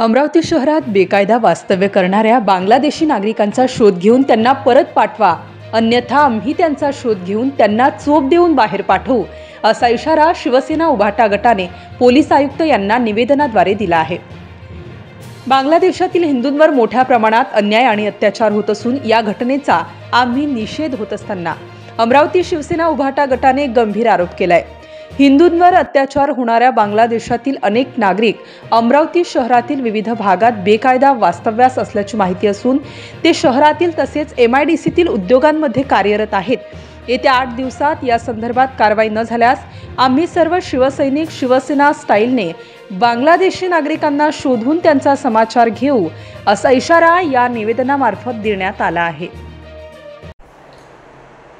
अमरावती शहरात बेकायदा वास्तव्य करणाऱ्या बांगलादेशी नागरिकांचा शोध घेऊन त्यांना परत पाठवा, अन्यथा आम्ही त्यांचा शोध घेऊन त्यांना चोप देऊन बाहेर पाठवू, असा इशारा शिवसेना उभाटा गटाने पोलीस आयुक्त यांना निवेदनाद्वारे दिला आहे। बांगलादेशातील हिंदूंवर मोठ्या प्रमाणात अन्याय आणि अत्याचार होत असून या घटनेचा आम्ही निषेध होत असताना अमरावती शिवसेना उभाटा गटाने गंभीर आरोप केलाय। हिंदूंवर अत्याचार होणाऱ्या बांगलादेशातील अनेक नागरिक अमरावती शहरातील विविध भागात बेकायदा वास्तव्यास असल्याची माहिती असून ते शहरातील तसेच MIDCतील उद्योगांमध्ये कार्यरत आहेत। येत्या 8 दिवसात या संदर्भात कारवाई न झाल्यास आम्ही सर्व शिवसैनिक शिवसेना स्टाईलने बांगलादेशी नागरिकांना शोधून त्यांचा समाचार घेऊ, असा इशारा या निवेदनामार्फत देण्यात आला आहे।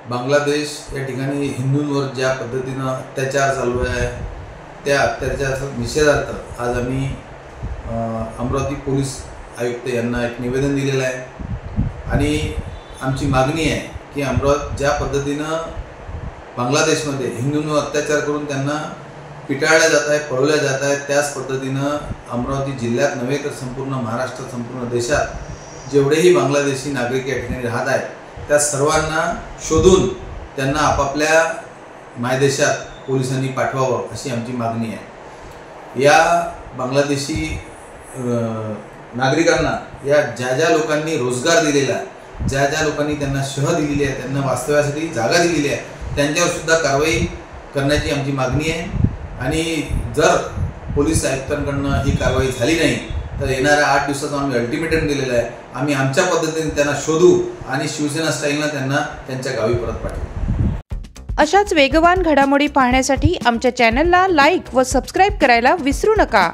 बांगलादेश या ठिकाणी हिंदूंवर ज्या पद्धतीने अत्याचार चालू आहे त्या अत्याचाराचा निषेधार्थ आज आम्ही अमरावती पोलीस आयुक्त यांना एक निवेदन दिलेलं आहे आणि आमची मागणी आहे की ज्या पद्धतीने बांगलादेशमध्ये हिंदूंवर अत्याचार करून त्यांना पिटाळल्या जात आहे, पळवल्या जात आहे, त्याच पद्धतीने अमरावती जिल्ह्यात नव्हे तर संपूर्ण महाराष्ट्र, संपूर्ण देशात जेवढेही बांगलादेशी नागरिक या ठिकाणी राहत आहेत त्या सर्वांना शोधून त्यांना आपापल्या मायदेशात पोलिसांनी पाठवावं अशी आमची मागणी आहे। या बांगलादेशी नागरिकांना या ज्या लोकांनी रोजगार दिलेला आहे, ज्या लोकांनी त्यांना शह दिलेली आहे, त्यांना वास्तव्यासाठी जागा दिलेली आहे, त्यांच्यावर सुद्धा कारवाई करण्याची आमची मागणी आहे। आणि जर पोलीस आयुक्तांकडून ही कारवाई झाली नाही तर येणाऱ्या 8 दिवसाचा आम्ही अल्टिमेटम दिलेला आहे। आम्ही आमच्या पद्धतीने त्यांना शोधू आणि शिवसेना स्टाईलने त्यांना त्यांच्या गावी परत पाठवू। अशाच वेगवान घडामोडी पाहण्यासाठी आमच्या चॅनलला लाईक व सबस्क्राईब करायला विसरू नका।